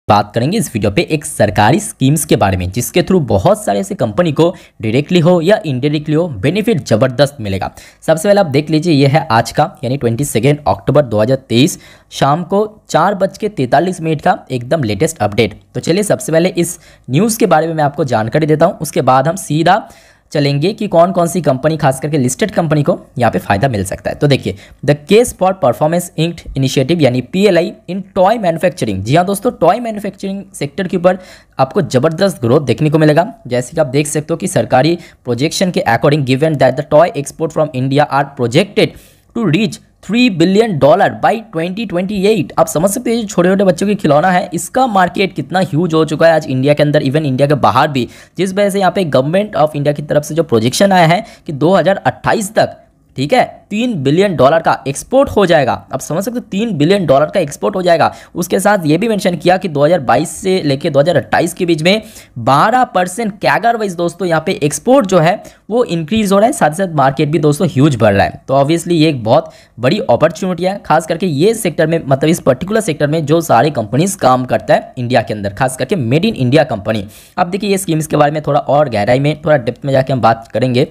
बात करेंगे इस वीडियो पे एक सरकारी स्कीम्स के बारे में जिसके थ्रू बहुत सारे ऐसे कंपनी को डायरेक्टली हो या इनडायरेक्टली हो बेनिफिट जबरदस्त मिलेगा। सबसे पहले आप देख लीजिए, ये है आज का यानी 22 अक्टूबर 2023 शाम को 4:43 का एकदम लेटेस्ट अपडेट। तो चलिए सबसे पहले इस न्यूज़ के बारे में मैं आपको जानकारी देता हूँ, उसके बाद हम सीधा चलेंगे कि कौन कौन सी कंपनी, खास करके लिस्टेड कंपनी को यहाँ पे फायदा मिल सकता है। तो देखिए, the case for performance inked initiative यानी PLI इन टॉय मैन्युफैक्चरिंग। जी हाँ दोस्तों, टॉय मैन्युफैक्चरिंग सेक्टर के ऊपर आपको जबरदस्त ग्रोथ देखने को मिलेगा। जैसे कि आप देख सकते हो कि सरकारी प्रोजेक्शन के according given that the toy export from India are projected to reach $3 billion by 2028। आप समझ सकते हैं छोटे छोटे बच्चों की खिलौना है, इसका मार्केट कितना ह्यूज हो चुका है आज इंडिया के अंदर, इवन इंडिया के बाहर भी। जिस वजह से यहाँ पे गवर्नमेंट ऑफ इंडिया की तरफ से जो प्रोजेक्शन आया है कि 2028 तक, ठीक है, $3 बिलियन का एक्सपोर्ट हो जाएगा। आप समझ सकते हो $3 बिलियन का एक्सपोर्ट हो जाएगा। उसके साथ ये भी मेंशन किया कि 2022 से लेके 2028 के बीच में 12% कैगर वाइज दोस्तों यहाँ पे एक्सपोर्ट जो है वो इंक्रीज हो रहा है, साथ ही साथ मार्केट भी दोस्तों ह्यूज बढ़ रहा है। तो ऑब्वियसली ये एक बहुत बड़ी अपॉर्चुनिटी है, खास करके ये सेक्टर में, मतलब इस पर्टिकुलर सेक्टर में जो सारे कंपनीज काम करता है इंडिया के अंदर, खास करके मेड इन इंडिया कंपनी। अब देखिए, ये स्कीम्स के बारे में थोड़ा और गहराई में, थोड़ा डेप्थ में जाके हम बात करेंगे।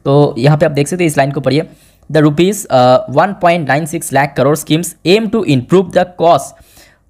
तो यहाँ पे आप देख सकते हैं, इस लाइन को पढ़िए। The rupees 1.96 lakh crore schemes aim to improve the cost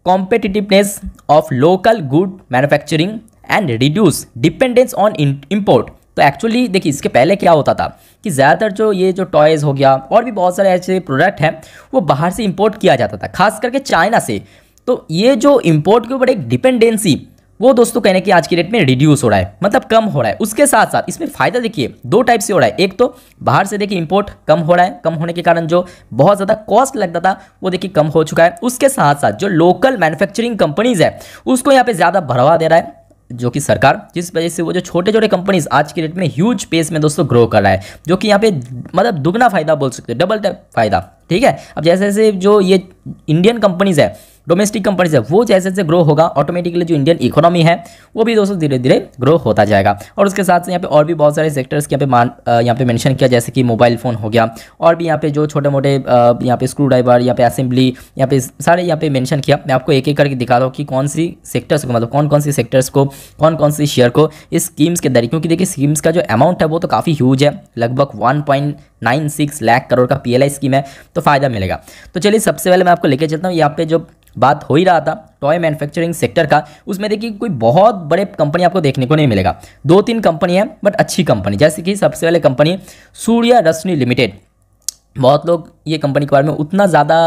competitiveness of local good manufacturing and reduce dependence on import. तो एक्चुअली देखिए, इसके पहले क्या होता था कि ज़्यादातर जो ये जो टॉयज़ हो गया और भी बहुत सारे ऐसे प्रोडक्ट हैं वो बाहर से इंपोर्ट किया जाता था, खास करके चाइना से। तो ये जो इंपोर्ट के ऊपर एक डिपेंडेंसी, वो दोस्तों कहने की आज की डेट में रिड्यूस हो रहा है, मतलब कम हो रहा है। उसके साथ साथ इसमें फ़ायदा देखिए दो टाइप से हो रहा है। एक तो बाहर से देखिए इंपोर्ट कम हो रहा है, कम होने के कारण जो बहुत ज़्यादा कॉस्ट लगता था वो देखिए कम हो चुका है। उसके साथ साथ जो लोकल मैन्युफैक्चरिंग कंपनीज़ है उसको यहाँ पे ज़्यादा बढ़ावा दे रहा है जो कि सरकार, जिस वजह से वो जो छोटे छोटे कंपनीज आज की डेट में ह्यूज पेस में दोस्तों ग्रो कर रहा है, जो कि यहाँ पे मतलब दुगना फायदा बोल सकते हैं, डबल टाइप फायदा। ठीक है, अब जैसे जैसे जो ये इंडियन कंपनीज है, डोमेस्टिक कंपनीज है, वो जैसे जैसे ग्रो होगा ऑटोमेटिकली जो इंडियन इकोनॉमी है वो भी दोस्तों धीरे धीरे ग्रो होता जाएगा। और उसके साथ यहाँ पे और भी बहुत सारे सेक्टर्स यहाँ पे मेंशन किया, जैसे कि मोबाइल फ़ोन हो गया, और भी यहाँ पे जो छोटे मोटे यहाँ पे स्क्रू ड्राइवर, यहाँ पे असेंबली, यहाँ पे सारे यहाँ पे मेंशन किया। मैं आपको एक एक करके दिखा रहा हूँ कि कौन सी सेक्टर्स को, मतलब कौन कौन सी सेक्टर्स को, कौन कौन सी शेयर को इस स्कीम्स के जरिए, क्योंकि देखिए स्कीम्स का जो अमाउंट है वो तो काफ़ी ह्यूज है, लगभग 1.96 लाख करोड़ का PLI स्कीम है, तो फ़ायदा मिलेगा। तो चलिए सबसे पहले मैं आपको लेके चलता हूँ, यहाँ पे जो बात हो ही रहा था टॉय मैन्युफैक्चरिंग सेक्टर का, उसमें देखिए कोई बहुत बड़े कंपनी आपको देखने को नहीं मिलेगा। 2-3 कंपनी है बट अच्छी कंपनी, जैसे कि सबसे पहले कंपनी सूर्य रश्मि लिमिटेड। बहुत लोग ये कंपनी के बारे में उतना ज़्यादा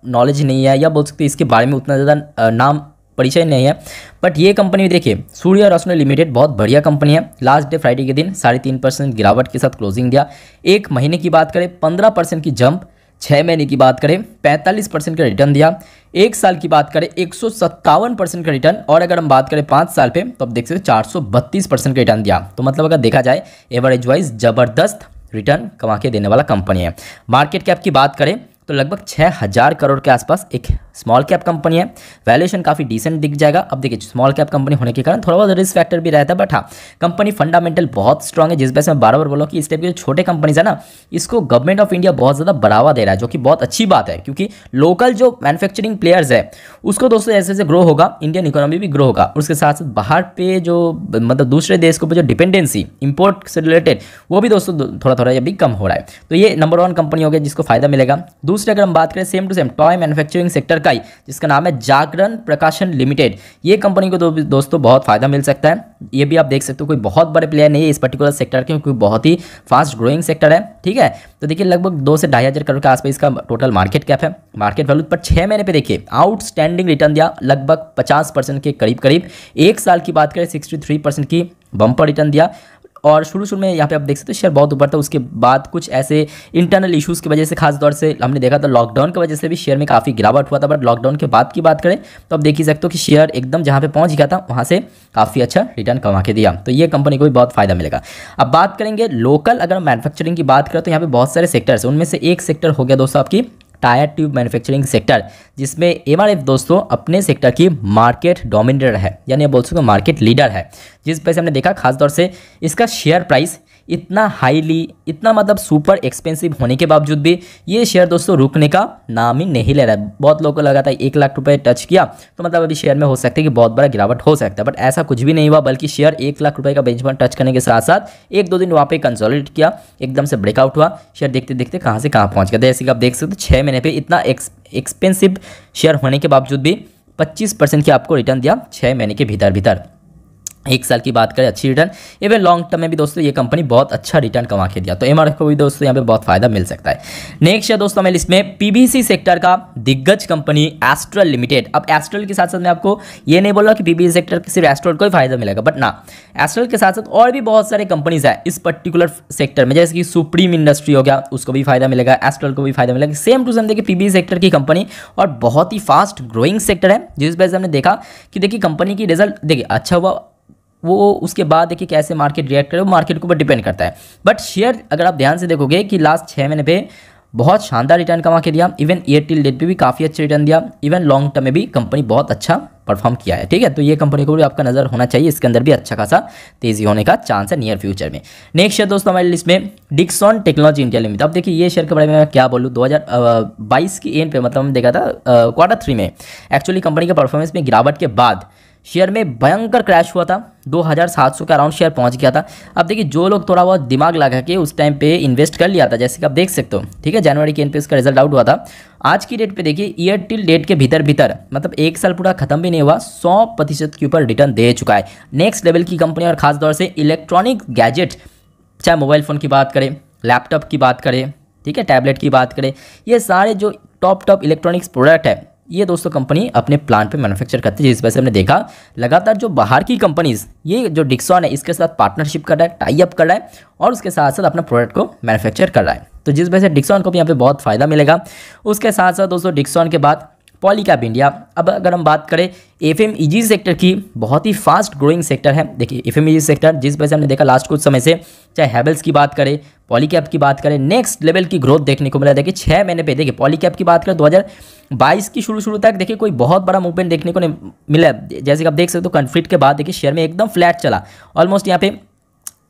नॉलेज नहीं है, या बोल सकते हैं इसके बारे में उतना ज़्यादा नाम परिचय नहीं है, बट ये कंपनी देखिए सूर्य रश्मि लिमिटेड बहुत बढ़िया कंपनी है। लास्ट डे फ्राइडे के दिन 3.5% गिरावट के साथ क्लोजिंग दिया। एक महीने की बात करें 15% की जंप, 6 महीने की बात करें 45% का रिटर्न दिया, 1 साल की बात करें 157% का रिटर्न, और अगर हम बात करें 5 साल पे तो आप देख सकते 432% का रिटर्न दिया। तो मतलब अगर देखा जाए एवरेज वाइज ज़बरदस्त रिटर्न कमा के देने वाला कंपनी है। मार्केट कैप की बात करें तो लगभग 6000 करोड़ के आसपास एक स्मॉल कैप कंपनी है। वैल्यूएशन काफ़ी डिसेंट दिख जाएगा। अब देखिए स्मॉल कैप कंपनी होने के कारण थोड़ा बहुत रिस्क फैक्टर भी रहता है, बट हाँ कंपनी फंडामेंटल बहुत स्ट्रांग है, जिस वजह से मैं बार बार बोला कि इस टाइप के जो छोटे कंपनीज है ना, इसको गवर्नमेंट ऑफ इंडिया बहुत ज़्यादा बढ़ावा दे रहा है, जो कि बहुत अच्छी बात है, क्योंकि लोकल जो मैन्युफैक्चरिंग प्लेयर्स है उसको दोस्तों जैसे जैसे ग्रो होगा इंडियन इकोनॉमी भी ग्रो होगा। उसके साथ साथ बाहर पे जो मतलब दूसरे देश के ऊपर जो डिपेंडेंसी इंपोर्ट से रिलेटेड वो भी दोस्तों थोड़ा थोड़ा ये भी कम हो रहा है। तो ये नंबर 1 कंपनी हो गया जिसको फायदा मिलेगा। दूसरे अगर हम बात करें same to same toy manufacturing sector का ही, जिसका नाम है जागरण प्रकाशन लिमिटेड, ये कंपनी को दोस्तों बहुत फायदा मिल सकता है। ये भी आप देख सकते हो कोई बहुत बड़े प्लेयर नहीं है इस पर्टिकुलर सेक्टर के, क्योंकि बहुत ही फास्ट ग्रोइंग सेक्टर है। ठीक है, तो देखिए लगभग 2 से 2500 करोड़ के आसपास इसका टोटल मार्केट कैप है। मार्केट वैल्यू पर 6 महीने पे देखिए आउटस्टैंडिंग रिटर्न दिया, लगभग 50% के करीब। 1 साल की बात करें 63% की बम्पर रिटर्न दिया। और शुरू में यहाँ पे आप देख सकते हो शेयर बहुत ऊपर था, उसके बाद कुछ ऐसे इंटरनल इश्यूज़ की वजह से, खास तौर से हमने देखा था लॉकडाउन की वजह से भी शेयर में काफ़ी गिरावट हुआ था। बट लॉकडाउन के बाद की बात करें तो आप देख ही सकते हो कि शेयर एकदम जहाँ पे पहुँच गया था वहाँ से काफ़ी अच्छा रिटर्न कमा के दिया। तो ये कंपनी को भी बहुत फायदा मिलेगा। अब बात करेंगे लोकल, अगर मैन्युफैक्चरिंग की बात करें तो यहाँ पे बहुत सारे सेक्टर्स, उनमें से एक सेक्टर हो गया दोस्तों आपकी टायर ट्यूब मैन्युफैक्चरिंग सेक्टर, जिसमें MRF दोस्तों अपने सेक्टर की मार्केट डोमिनेटर है, यानी बोल सकते हो मार्केट लीडर है। जिस वजह से हमने देखा खासतौर से इसका शेयर प्राइस इतना हाईली, इतना मतलब सुपर एक्सपेंसिव होने के बावजूद भी ये शेयर दोस्तों रुकने का नाम ही नहीं ले रहा है। बहुत लोगों को लगा था 1 लाख रुपए टच किया तो मतलब अभी शेयर में हो सकता है कि बहुत बड़ा गिरावट हो सकता है, बट ऐसा कुछ भी नहीं हुआ, बल्कि शेयर 1 लाख रुपए का बेंचमार्क टच करने के साथ साथ 1-2 दिन वहाँ पे कंसोलिडेट किया, एकदम से ब्रेकआउट हुआ, शेयर देखते देखते कहाँ से कहाँ पहुँच गया। जैसे कि आप देख सकते हो 6 महीने पे इतना एक्सपेंसिव शेयर होने के बावजूद भी 25% की आपको रिटर्न दिया 6 महीने के भीतर भीतर। 1 साल की बात करें अच्छी रिटर्न, इवन लॉन्ग टर्म में भी दोस्तों ये कंपनी बहुत अच्छा रिटर्न कमा के दिया, तो एमआरएफ को भी दोस्तों यहाँ पे बहुत फायदा मिल सकता है। नेक्स्ट है दोस्तों हमारे लिस्ट में पीवीसी सेक्टर का दिग्गज कंपनी एस्ट्रल लिमिटेड। अब एस्ट्रल के साथ साथ मैं आपको ये नहीं बोल रहा कि पीवीसी सेक्टर के सिर्फ एस्ट्रल को ही फायदा मिलेगा, बट ना, एस्ट्रल के साथ साथ और भी बहुत सारे कंपनीज है इस पर्टिकुलर सेक्टर में, जैसे कि सुप्रीम इंडस्ट्री हो गया, उसको भी फायदा मिलेगा, एस्ट्रल को भी फायदा मिलेगा। सेम टू सेम देखिए पीवीसी सेक्टर की कंपनी और बहुत ही फास्ट ग्रोइंग सेक्टर है, जिस वजह से हमने देखा कि देखिए कंपनी की रिजल्ट देखिए अच्छा हुआ, वो उसके बाद देखिए कैसे मार्केट रिएक्ट करे वो मार्केट के ऊपर डिपेंड करता है। बट शेयर अगर आप ध्यान से देखोगे कि लास्ट 6 महीने पे बहुत शानदार रिटर्न कमा के दिया, इवन ईयर टिल डेट पे भी काफ़ी अच्छा रिटर्न दिया, इवन लॉन्ग टर्म में भी कंपनी बहुत अच्छा परफॉर्म किया है। ठीक है, तो ये कंपनी को भी आपका नज़र होना चाहिए, इसके अंदर भी अच्छा खासा तेजी होने का चांस है नियर फ्यूचर में। नेक्स्ट शेयर दोस्तों हमारी लिस्ट में डिक्सन टेक्नोलॉजी इंडिया लिमिटेड। अब देखिए ये शेयर के बारे में मैं क्या बोलूँ, 2022 की एंड पे मतलब हमने देखा था Q3 में एक्चुअली कंपनी के परफॉर्मेंस में गिरावट के बाद शेयर में भयंकर क्रैश हुआ था, 2700 के अराउंड शेयर पहुंच गया था। अब देखिए जो लोग थोड़ा बहुत दिमाग लगा के उस टाइम पे इन्वेस्ट कर लिया था, जैसे कि आप देख सकते हो, ठीक है, जनवरी के एंड पे इसका रिजल्ट आउट हुआ था। आज की डेट पे देखिए ईयर टिल डेट के भीतर भीतर मतलब 1 साल पूरा खत्म भी नहीं हुआ, 100% के ऊपर रिटर्न दे चुका है। नेक्स्ट लेवल की कंपनी और खासतौर से इलेक्ट्रॉनिक गैजेट, चाहे मोबाइल फ़ोन की बात करें, लैपटॉप की बात करें, ठीक है, टैबलेट की बात करें, ये सारे जो टॉप इलेक्ट्रॉनिक्स प्रोडक्ट है ये दोस्तों कंपनी अपने प्लांट पे मैन्युफैक्चर करती है, जिस वजह से हमने देखा लगातार जो बाहर की कंपनीज, ये जो डिक्सन है इसके साथ पार्टनरशिप कर रहा है, टाई अप कर रहा है और उसके साथ साथ अपना प्रोडक्ट को मैन्युफैक्चर कर रहा है, तो जिस वजह से डिक्सन को भी यहाँ पे बहुत फायदा मिलेगा। उसके साथ साथ दोस्तों डिक्सन के बाद पॉलीकैब इंडिया। अब अगर हम बात करें एफएमईजी सेक्टर की, बहुत ही फास्ट ग्रोइंग सेक्टर है। देखिए एफएमईजी सेक्टर जिस वजह से हमने देखा लास्ट कुछ समय से, चाहे हैवेल्स की बात करें, पॉलीकैब की बात करें, नेक्स्ट लेवल की ग्रोथ देखने को मिला। देखिए 6 महीने पे देखिए पॉलीकैब की बात करें 2022 की शुरू तक देखिए कोई बहुत बड़ा मूवमेंट देखने को नहीं मिला। जैसे कि आप देख सकते हो कॉन्फ्लिक्ट के बाद देखिए शेयर में एकदम फ्लैट चला, ऑलमोस्ट यहाँ पे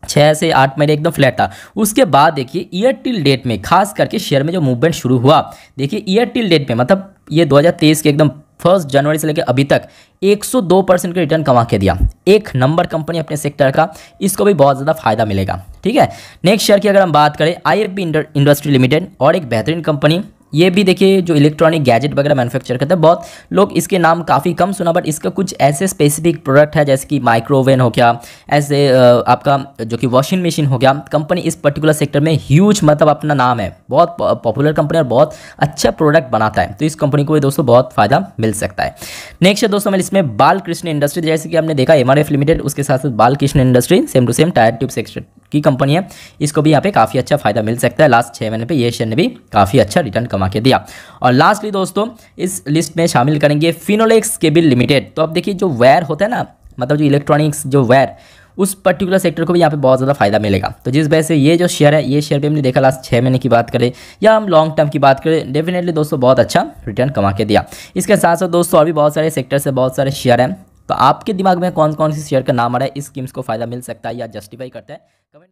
6 से 8 महीने एकदम फ्लैट था। उसके बाद देखिए ईयर टिल डेट में खास करके शेयर में जो मूवमेंट शुरू हुआ, देखिए ईयर टिल डेट में मतलब ये 2023 के एकदम 1 जनवरी से लेकर अभी तक 102% का रिटर्न कमा के दिया। एक नंबर कंपनी अपने सेक्टर का, इसको भी बहुत ज़्यादा फायदा मिलेगा। ठीक है, नेक्स्ट शेयर की अगर हम बात करें आईएफबी इंडस्ट्री लिमिटेड, और एक बेहतरीन कंपनी, ये भी देखिए जो इलेक्ट्रॉनिक गैजेट वगैरह मैन्युफैक्चर करते हैं, बहुत लोग इसके नाम काफ़ी कम सुना, बट इसका कुछ ऐसे स्पेसिफिक प्रोडक्ट है जैसे कि माइक्रोवेव हो गया, ऐसे आपका जो कि वॉशिंग मशीन हो गया। कंपनी इस पर्टिकुलर सेक्टर में ह्यूज मतलब अपना नाम है, बहुत पॉपुलर कंपनी और बहुत अच्छा प्रोडक्ट बनाता है, तो इस कंपनी को भी दोस्तों बहुत फायदा मिल सकता है। नेक्स्ट है दोस्तों हमारे इसमें बालकृष्ण इंडस्ट्री, जैसे कि हमने देखा एमआरएफ लिमिटेड, उसके साथ साथ Balkrishna industry same to same tyre tube sector की कंपनी है, इसको भी यहाँ पे काफ़ी अच्छा फायदा मिल सकता है। लास्ट 6 महीने पे ये शेयर ने भी काफ़ी अच्छा रिटर्न कमा के दिया। और लास्टली दोस्तों इस लिस्ट में शामिल करेंगे फिनोलेक्स केबल लिमिटेड। तो अब देखिए जो वायर होता है ना, मतलब जो इलेक्ट्रॉनिक्स जो वायर, उस पर्टिकुलर सेक्टर को भी यहाँ पे बहुत ज़्यादा फायदा मिलेगा। तो जिस वजह से ये जो शेयर है, ये शेयर भी हमने देखा लास्ट 6 महीने की बात करें या हम लॉन्ग टर्म की बात करें, डेफिनेटली दोस्तों बहुत अच्छा रिटर्न कमा के दिया। इसके साथ साथ दोस्तों और भी बहुत सारे सेक्टर से बहुत सारे शेयर हैं, तो आपके दिमाग में कौन कौन सी शेयर का नाम आ रहा है, इस स्कीम्स को फायदा मिल सकता है या जस्टिफाई करता है, कमेंट